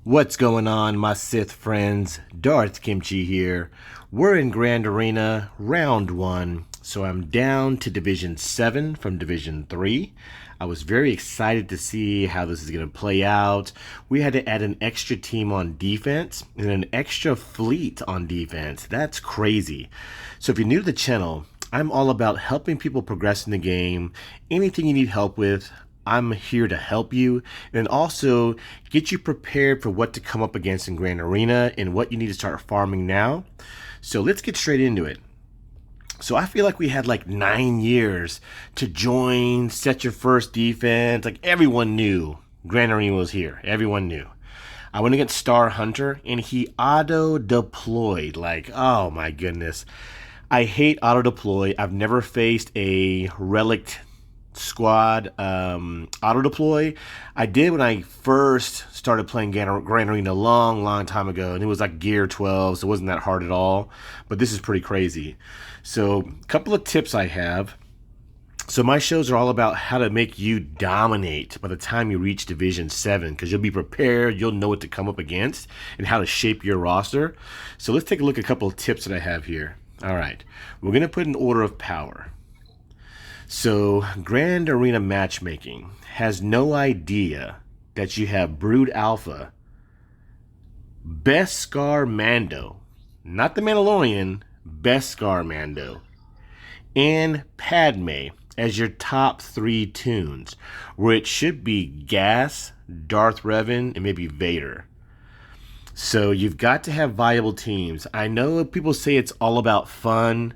What's going on, my Sith friends? Darth KIMCHI here. We're in Grand Arena, round 1, so I'm down to Division 7 from Division 3. I was very excited to see how this is going to play out. We had to add an extra team on defense and an extra fleet on defense. That's crazy. So if you're new to the channel, I'm all about helping people progress in the game. Anything you need help with, I'm here to help you and also get you prepared for what to come up against in Grand Arena and what you need to start farming now. So let's get straight into it. So I feel like we had like 9 years to join, set your first defense. Like everyone knew Grand Arena was here. Everyone knew. I went against Star Hunter and he auto deployed. Like, oh my goodness. I hate auto deploy. I've never faced a Relic squad auto deploy. I did when I first started playing Grand Arena a long time ago, and it was like gear 12, so it wasn't that hard at all, but this is pretty crazy. So a couple of tips I have. So my shows are all about how to make you dominate by the time you reach Division 7, because you'll be prepared, you'll know what to come up against and how to shape your roster. So let's take a look at a couple of tips that I have here. All right, we're going to put an order of power. So, Grand Arena Matchmaking has no idea that you have Brood Alpha, Beskar Mando, not the Mandalorian, Beskar Mando, and Padme as your top 3 tunes, where it should be Gas, Darth Revan, and maybe Vader. So, you've got to have viable teams. I know people say it's all about fun.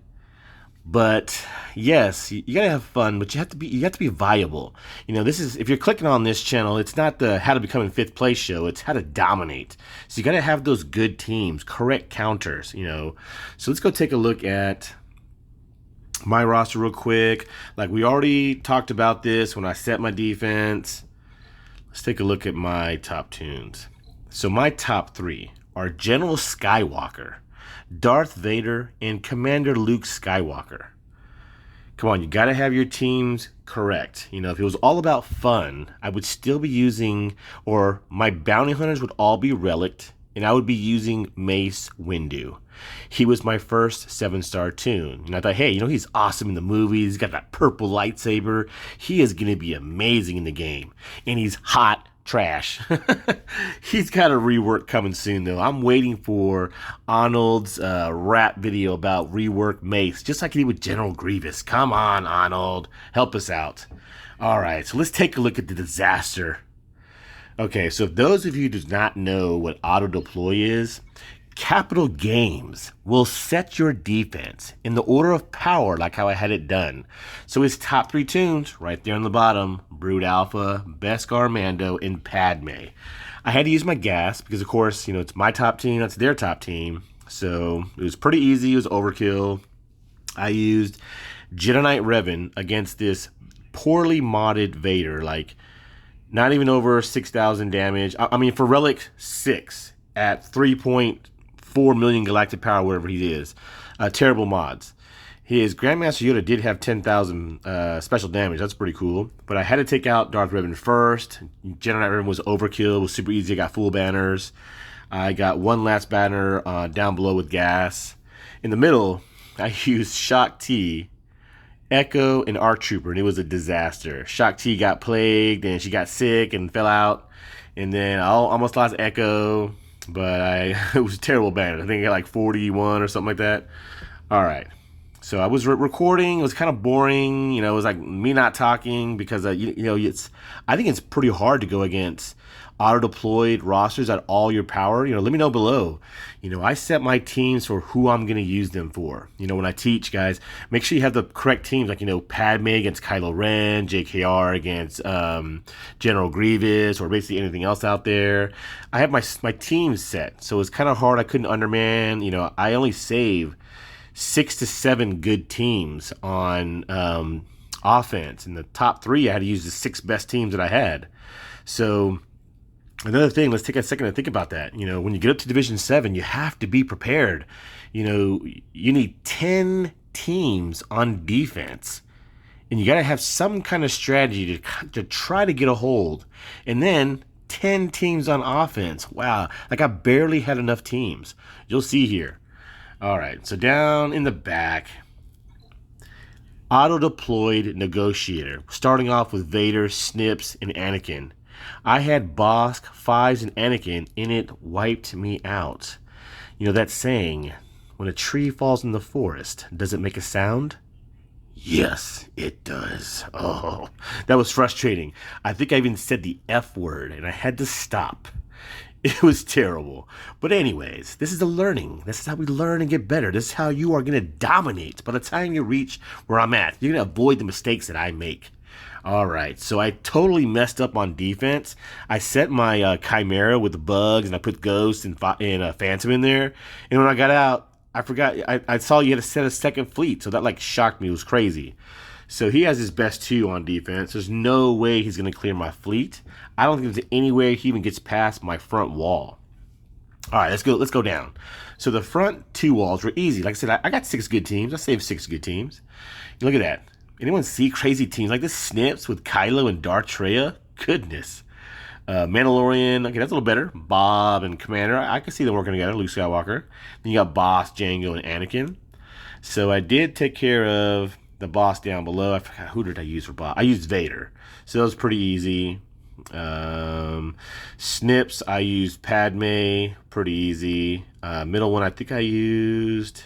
But yes, you gotta have fun, but you have to be viable. You know, this is, if you're clicking on this channel, it's not the how to become in 5th place show, it's how to dominate. So you gotta have those good teams, correct counters, you know. So let's go take a look at my roster real quick. Like we already talked about this when I set my defense. Let's take a look at my top tunes. So my top 3 are General Skywalker, Darth Vader, and Commander Luke Skywalker. Come on, you gotta have your teams correct. You know, if it was all about fun, I would still be using, or my bounty hunters would all be Relic, and I would be using Mace Windu. He was my first 7-star tune. And I thought, hey, you know, he's awesome in the movies. He's got that purple lightsaber. He is gonna be amazing in the game. And he's hot trash. He's got a rework coming soon though. I'm waiting for Arnold's rap video about rework Mace, just like he did with General Grievous. Come on, Arnold, help us out. All right, so let's take a look at the disaster. Okay, so if those of you do not know what auto deploy is, Capital Games will set your defense in the order of power like how I had it done. So his top 3 tunes right there on the bottom: Brood Alpha, Beskar Mando, and Padme. I had to use my gas because of course, you know, it's my top team, that's their top team. So it was pretty easy, it was overkill. I used Jedi Knight Revan against this poorly modded Vader, like not even over 6,000 damage. I mean, for Relic 6 at 3.4 million galactic power, whatever he is. Terrible mods. His Grandmaster Yoda did have 10,000 special damage. That's pretty cool. But I had to take out Darth Revan first. Jedi Knight Revan was overkill. It was super easy. I got full banners. I got one last banner down below with gas. In the middle, I used Shock T, Echo, and Arc Trooper, and it was a disaster. Shock T got plagued, and she got sick and fell out. And then I almost lost Echo, but it was a terrible banner. I think I got like 41 or something like that. All right. So I was recording. It was kind of boring. You know, it was like me not talking because, you know, I think it's pretty hard to go against auto-deployed rosters at all your power. You know, let me know below. You know, I set my teams for who I'm going to use them for. You know, when I teach, guys, make sure you have the correct teams. Like, you know, Padme against Kylo Ren, JKR against General Grievous, or basically anything else out there. I have my teams set, so it's kind of hard. I couldn't underman. You know, I only save 6 to 7 good teams on offense. In the top 3, I had to use the 6 best teams that I had. So another thing, let's take a second to think about that. You know, when you get up to Division 7, you have to be prepared. You know, you need 10 teams on defense. And you got to have some kind of strategy to try to get a hold. And then 10 teams on offense. Wow. Like I barely had enough teams. You'll see here. All right. So down in the back, auto-deployed negotiator. Starting off with Vader, Snips, and Anakin. I had Bosk, Fives, and Anakin, and it wiped me out. You know that saying, when a tree falls in the forest, does it make a sound? Yes, it does. Oh, that was frustrating. I think I even said the F word, and I had to stop. It was terrible. But anyways, this is the learning. This is how we learn and get better. This is how you are going to dominate. By the time you reach where I'm at, you're going to avoid the mistakes that I make. All right, so I totally messed up on defense. I set my Chimera with the bugs, and I put Ghost and Phantom in there. And when I got out, I forgot. I saw you had to set a second fleet, so that like shocked me. It was crazy. So he has his best 2 on defense. There's no way he's going to clear my fleet. I don't think there's any way he even gets past my front wall. All right, let's go down. So the front 2 walls were easy. Like I said, I got 6 good teams. I saved 6 good teams. Look at that. Anyone see crazy teams like this? Snips with Kylo and Darth Treya? Goodness. Mandalorian, okay, that's a little better. Bob and Commander, I can see them working together. Luke Skywalker. Then you got Boss, Jango, and Anakin. So I did take care of the boss down below. I forgot, who did I use for boss? I used Vader. So that was pretty easy. Snips, I used Padme. Pretty easy. Middle one, I think I used...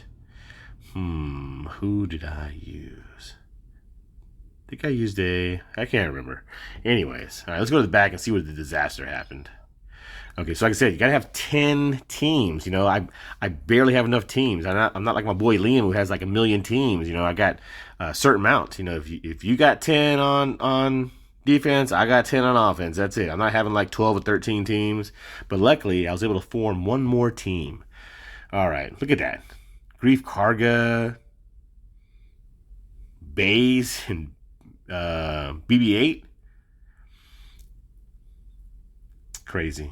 who did I use? I think I used I can't remember. Anyways, all right, let's go to the back and see where the disaster happened. Okay, so like I said, you gotta have 10 teams. You know, I barely have enough teams. I'm not like my boy Liam who has like 1 million teams. You know, I got a certain amount. You know, if you got 10 on defense, I got 10 on offense. That's it. I'm not having like 12 or 13 teams. But luckily, I was able to form one more team. All right, look at that. Grief Karga, Baze, and BB-8. Crazy.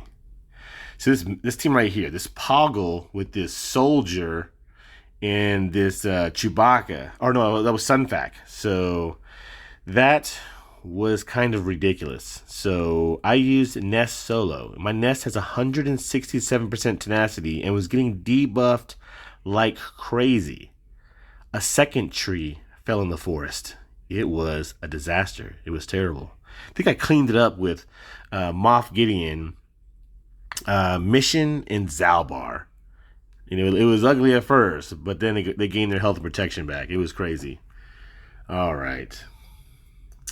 So this team right here, this Poggle with this Soldier and this Chewbacca. Or no, that was Sunfac. So that was kind of ridiculous. So I used Nest Solo. My Nest has 167% tenacity and was getting debuffed like crazy. A second tree fell in the forest. It was a disaster. It was terrible. I think I cleaned it up with Moff Gideon, Mission, and Zalbar. You know, it was ugly at first, but then they gained their health and protection back. It was crazy. All right.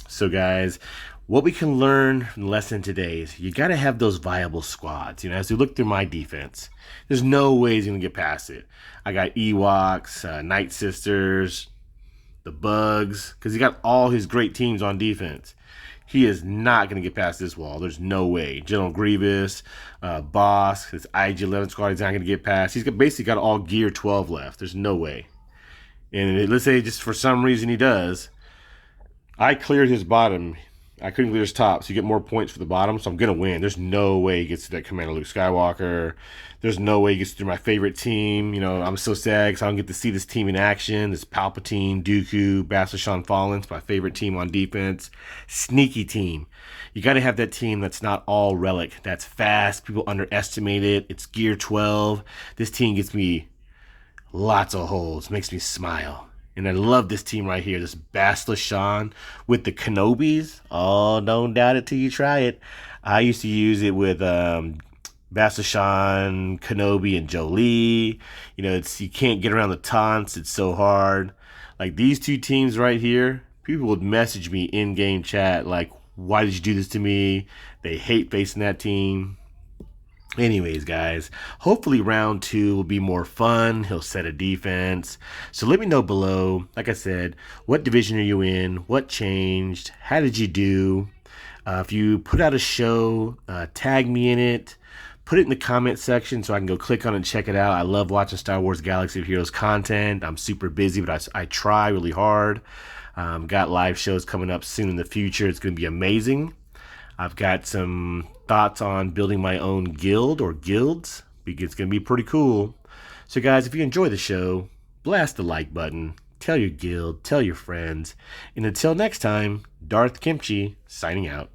So, guys, what we can learn from the lesson today is you got to have those viable squads. You know, as we look through my defense, there's no way he's going to get past it. I got Ewoks, Night Sisters, the Bugs, because he got all his great teams on defense. He is not going to get past this wall. There's no way. General Grievous, Boss, his IG-11 squad, he's not going to get past. He's basically got all Gear 12 left. There's no way. And let's say just for some reason he does. I cleared his bottom. I couldn't clear his top, so you get more points for the bottom, so I'm going to win. There's no way he gets to that Commander Luke Skywalker. There's no way he gets to my favorite team. You know, I'm so sad because I don't get to see this team in action. This Palpatine, Dooku, Bastard Sean Fallon's my favorite team on defense. Sneaky team. You got to have that team that's not all Relic. That's fast. People underestimate it. It's Gear 12. This team gets me lots of holes. Makes me smile. And I love this team right here, this Bastila Shan with the Kenobis. Oh, don't doubt it till you try it. I used to use it with Bastila Shan, Kenobi, and Jolie. You know, you can't get around the taunts. It's so hard. Like these two teams right here, people would message me in-game chat like, why did you do this to me? They hate facing that team. Anyways, guys, hopefully round 2 will be more fun. He'll set a defense. So let me know below, like I said, what division are you in? What changed? How did you do? If you put out a show, tag me in it. Put it in the comment section so I can go click on it and check it out. I love watching Star Wars Galaxy of Heroes content. I'm super busy, but I try really hard. Got live shows coming up soon in the future. It's going to be amazing. I've got some thoughts on building my own guild or guilds. It's going to be pretty cool. So guys, if you enjoy the show, blast the like button, tell your guild, tell your friends, and until next time, Darth KIMCHI signing out.